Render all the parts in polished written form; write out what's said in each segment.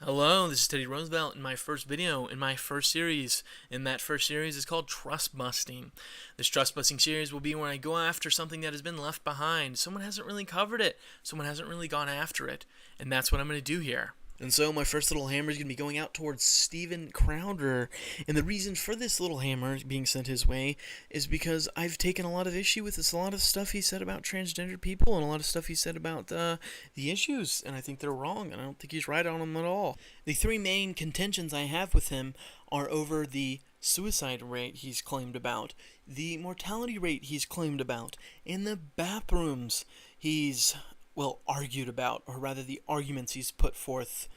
Hello, this is Teddy Roosevelt in my first video in my first series. And that first series is called Trust Busting. This trust busting series will be where I go after something that has been left behind. Someone hasn't really covered it. Someone hasn't really gone after it. And that's what I'm going to do here. And so my first little hammer is going to be going out towards Steven Crowder. And the reason for this little hammer being sent his way is because I've taken a lot of issue with this. A lot of stuff he said about transgender people and a lot of stuff he said about the issues. And I think they're wrong. And I don't think he's right on them at all. The three main contentions I have with him are over the suicide rate he's claimed about, the mortality rate he's claimed about, and the bathrooms he's argued about, or rather the arguments he's put forth.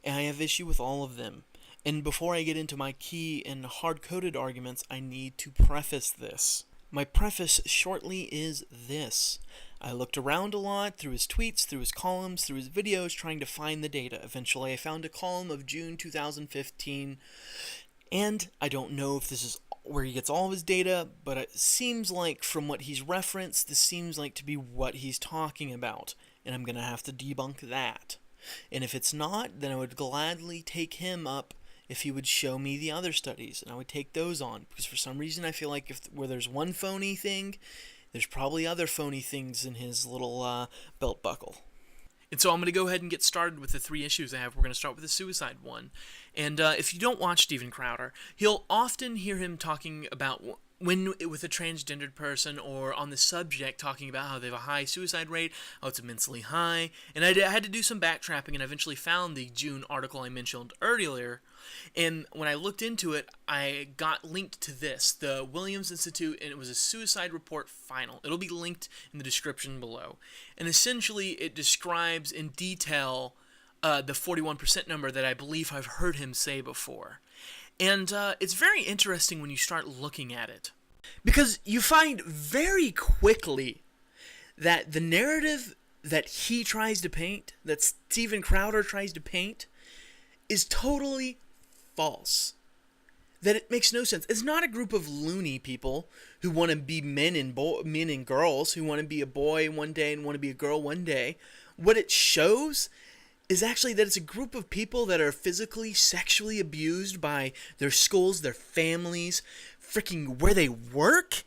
And I have issue with all of them. And before I get into my key and hard-coded arguments, I need to preface this. My preface shortly is this. I looked around a lot through his tweets, through his columns, through his videos, trying to find the data. Eventually, I found a column of June 2015, and I don't know if this is where he gets all of his data, but it seems like from what he's referenced, this seems like to be what he's talking about, and I'm going to have to debunk that. And if it's not, then I would gladly take him up if he would show me the other studies, and I would take those on, because for some reason I feel like where there's one phony thing, there's probably other phony things in his little belt buckle. And so I'm going to go ahead and get started with the three issues I have. We're going to start with the suicide one. And if you don't watch Steven Crowder, you'll often hear him talking about when with a transgendered person or on the subject talking about how they have a high suicide rate, how it's immensely high. And I had to do some backtracking and I eventually found the June article I mentioned earlier. And when I looked into it, I got linked to this, the Williams Institute, and it was a suicide report final. It'll be linked in the description below. And essentially, it describes in detail the 41% number that I believe I've heard him say before. And it's very interesting when you start looking at it, because you find very quickly that the narrative that he tries to paint, that Steven Crowder tries to paint, is totally false. That it makes no sense. It's not a group of loony people who want to be men and girls, who want to be a boy one day and want to be a girl one day. What it shows is actually that it's a group of people that are physically, sexually abused by their schools, their families, freaking where they work,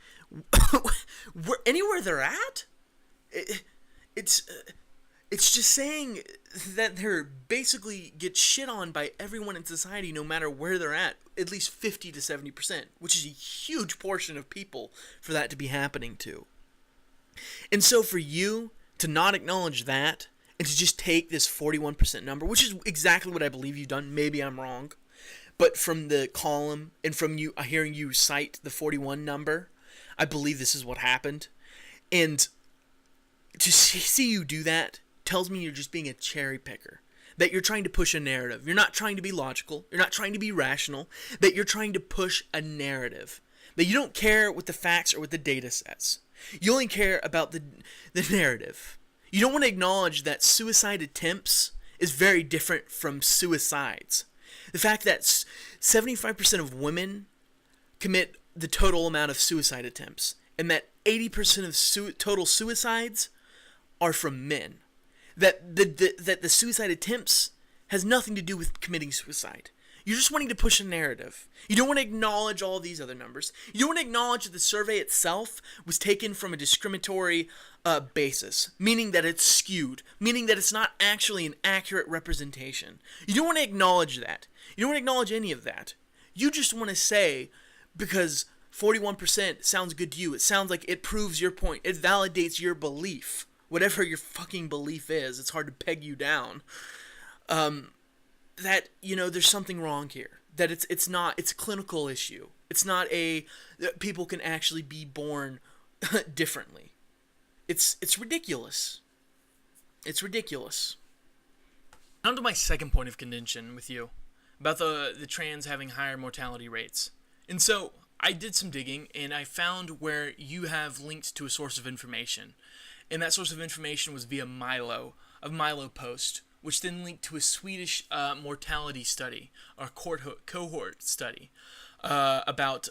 anywhere they're at. It's just saying that they're basically get shit on by everyone in society no matter where they're at least 50 to 70%, which is a huge portion of people for that to be happening to. And so for you to not acknowledge that, and to just take this 41% number, which is exactly what I believe you've done, maybe I'm wrong, but from the column and from you hearing you cite the 41 number, I believe this is what happened. And to see you do that tells me you're just being a cherry picker, that you're trying to push a narrative. You're not trying to be logical, you're not trying to be rational, that you're trying to push a narrative, that you don't care what the facts or what the data says. You only care about the narrative. You don't want to acknowledge that suicide attempts is very different from suicides. The fact that 75% of women commit the total amount of suicide attempts, and that 80% of total suicides are from men. That the suicide attempts has nothing to do with committing suicide. You're just wanting to push a narrative. You don't want to acknowledge all these other numbers. You don't want to acknowledge that the survey itself was taken from a discriminatory basis, meaning that it's skewed, meaning that it's not actually an accurate representation. You don't want to acknowledge that. You don't want to acknowledge any of that. You just want to say, because 41% sounds good to you, it sounds like it proves your point, it validates your belief, whatever your fucking belief is. It's hard to peg you down. That, there's something wrong here. That it's a clinical issue. It's not that people can actually be born differently. It's ridiculous. It's ridiculous. On to my second point of contention with you, about the trans having higher mortality rates. And so, I did some digging, and I found where you have linked to a source of information. And that source of information was via Milo Post, which then linked to a Swedish mortality study, or cohort study, about,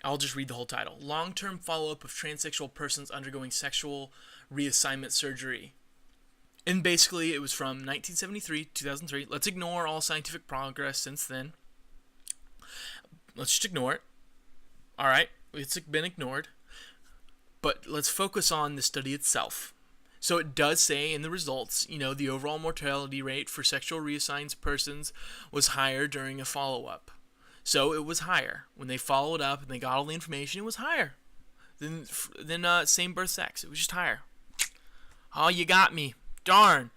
I'll just read the whole title. Long-term follow-up of transsexual persons undergoing sexual reassignment surgery. And basically, it was from 1973 to 2003. Let's ignore all scientific progress since then. Let's just ignore it. All right, it's been ignored. But let's focus on the study itself. So it does say in the results, the overall mortality rate for sexual reassigned persons was higher during a follow-up. So it was higher. When they followed up and they got all the information, it was higher than same birth sex. It was just higher. Oh, you got me. Darn.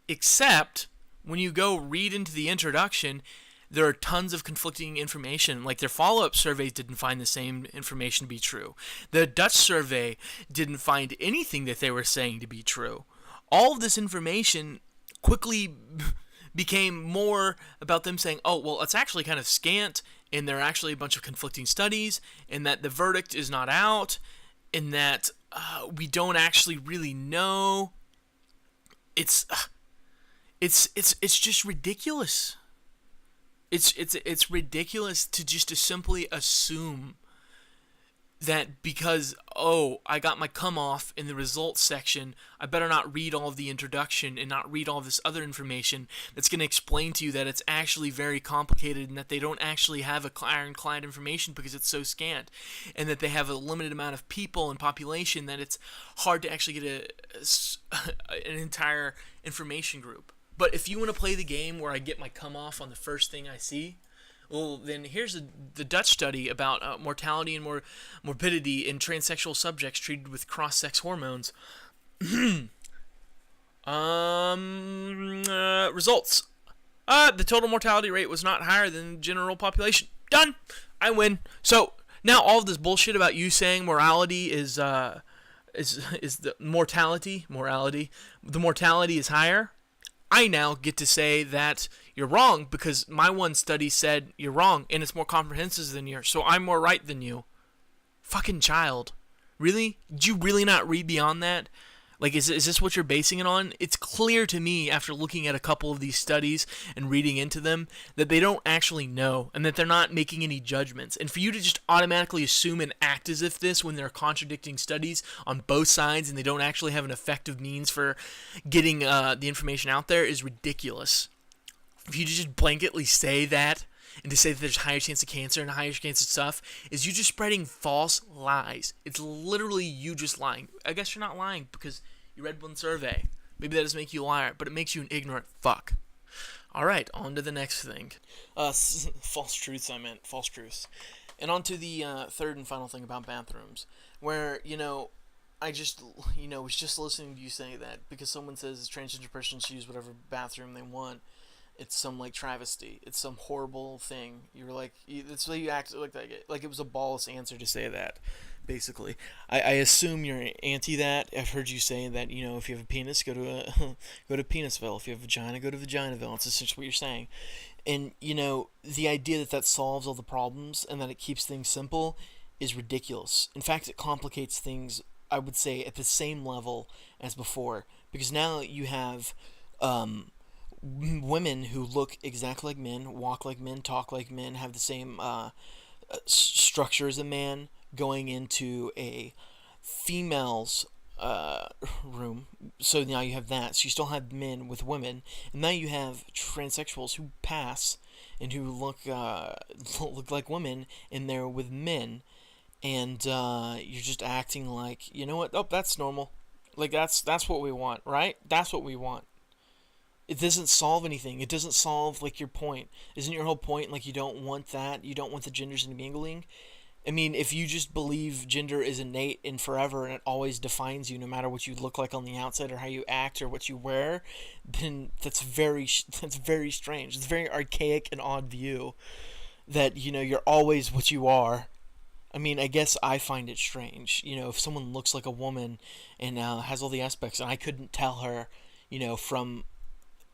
Except when you go read into the introduction, there are tons of conflicting information. Like their follow-up surveys didn't find the same information to be true. The Dutch survey didn't find anything that they were saying to be true. All of this information quickly became more about them saying, oh, well, it's actually kind of scant, and there are actually a bunch of conflicting studies, and that the verdict is not out, and that we don't actually really know. It's just ridiculous. It's ridiculous to simply assume that because, I got my come off in the results section, I better not read all of the introduction and not read all of this other information that's going to explain to you that it's actually very complicated and that they don't actually have a ironclad information because it's so scant, and that they have a limited amount of people and population that it's hard to actually get an entire information group. But if you want to play the game where I get my come off on the first thing I see, well, then here's the Dutch study about mortality and morbidity in transsexual subjects treated with cross-sex hormones. Results. The total mortality rate was not higher than the general population. Done. I win. So now all of this bullshit about you saying morality is the mortality. The mortality is higher. I now get to say that you're wrong because my one study said you're wrong and it's more comprehensive than yours, so I'm more right than you. Fucking child. Really? Did you really not read beyond that? Like, is this what you're basing it on? It's clear to me after looking at a couple of these studies and reading into them that they don't actually know and that they're not making any judgments. And for you to just automatically assume and act as if this when there are contradicting studies on both sides and they don't actually have an effective means for getting the information out there is ridiculous. If you just blanketly say that and to say that there's a higher chance of cancer and a higher chance of stuff, is you just spreading false lies. It's literally you just lying. I guess you're not lying because you read one survey. Maybe that doesn't make you a liar, but it makes you an ignorant fuck. Alright, on to the next thing. False truths. And on to the third and final thing about bathrooms, where, I just, was just listening to you say that because someone says a transgender person should use whatever bathroom they want. It's some, travesty. It's some horrible thing. You were like, that's why you act like that. Like it was a ballless answer to say that, basically. I assume you're anti that. I've heard you say that, if you have a penis, go to Penisville. If you have a vagina, go to Vaginaville. It's essentially what you're saying. And, the idea that solves all the problems and that it keeps things simple is ridiculous. In fact, it complicates things, I would say, at the same level as before. Because now you have women who look exactly like men, walk like men, talk like men, have the same structure as a man, going into a female's room. So now you have that. So you still have men with women, and now you have transsexuals who pass and who look like women, and they're with men, and you're just acting like, you know what? Oh, that's normal. Like that's what we want, right? That's what we want. It doesn't solve anything. It doesn't solve, your point. Isn't your whole point, you don't want that? You don't want the genders intermingling? I mean, if you just believe gender is innate and forever and it always defines you no matter what you look like on the outside or how you act or what you wear, then that's very strange. It's a very archaic and odd view that, you're always what you are. I mean, I guess I find it strange. If someone looks like a woman and has all the aspects and I couldn't tell her, from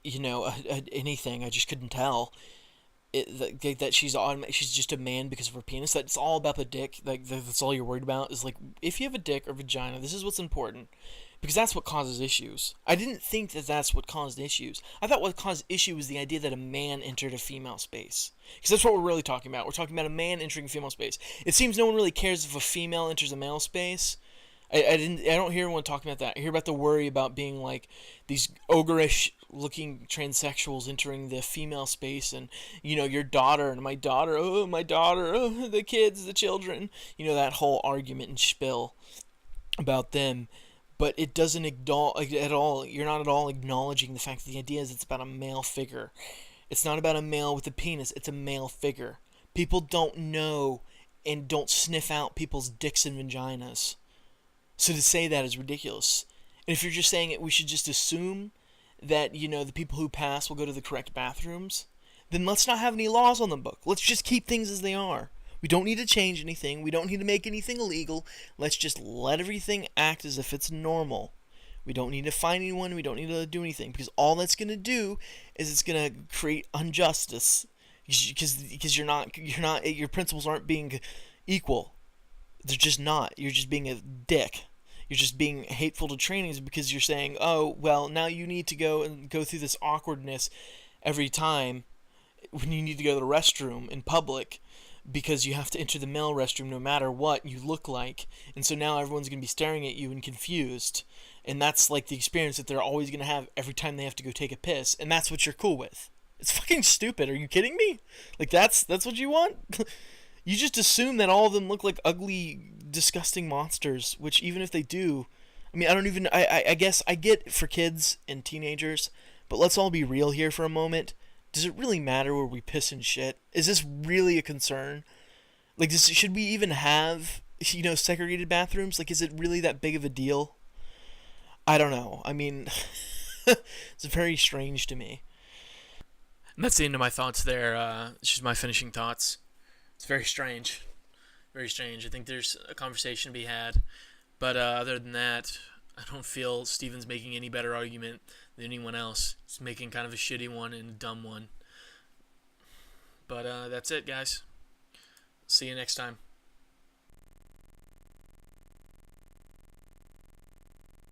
anything. I just couldn't tell that she's just a man because of her penis. That's all about the dick. That's all you're worried about is if you have a dick or vagina, this is what's important because that's what causes issues. I didn't think that that's what caused issues. I thought what caused issue was the idea that a man entered a female space, because that's what we're really talking about. We're talking about a man entering a female space. It seems no one really cares if a female enters a male space. I don't hear anyone talking about that. I hear about the worry about being like these ogreish looking transsexuals entering the female space, and your daughter and my daughter, oh my daughter, oh the kids, the children, that whole argument and spiel about them. But it doesn't acknowledge at all. You're not at all acknowledging the fact that the idea is it's about a male figure. It's not about a male with a penis. It's a male figure. People don't know and don't sniff out people's dicks and vaginas. So to say that is ridiculous. And if you're just saying it, we should just assume that, the people who pass will go to the correct bathrooms, then let's not have any laws on the book. Let's just keep things as they are. We don't need to change anything. We don't need to make anything illegal. Let's just let everything act as if it's normal. We don't need to fine anyone. We don't need to do anything, because all that's going to do is it's going to create injustice, because your principles aren't being equal. They're just not. You're just being a dick. You're just being hateful to trainings because you're saying, oh, well, now you need to go through this awkwardness every time when you need to go to the restroom in public, because you have to enter the male restroom no matter what you look like. And so now everyone's going to be staring at you and confused. And that's like the experience that they're always going to have every time they have to go take a piss. And that's what you're cool with. It's fucking stupid. Are you kidding me? Like, that's what you want? You just assume that all of them look like ugly, disgusting monsters, which even if they do, I mean, I guess I get for kids and teenagers, but let's all be real here for a moment. Does it really matter where we piss and shit? Is this really a concern? Like, should we even have, segregated bathrooms? Like, is it really that big of a deal? I don't know. I mean, it's very strange to me. And that's the end of my thoughts there. It's just my finishing thoughts. It's very strange. Very strange. I think there's a conversation to be had. But other than that, I don't feel Steven's making any better argument than anyone else. He's making kind of a shitty one and a dumb one. But that's it, guys. See you next time.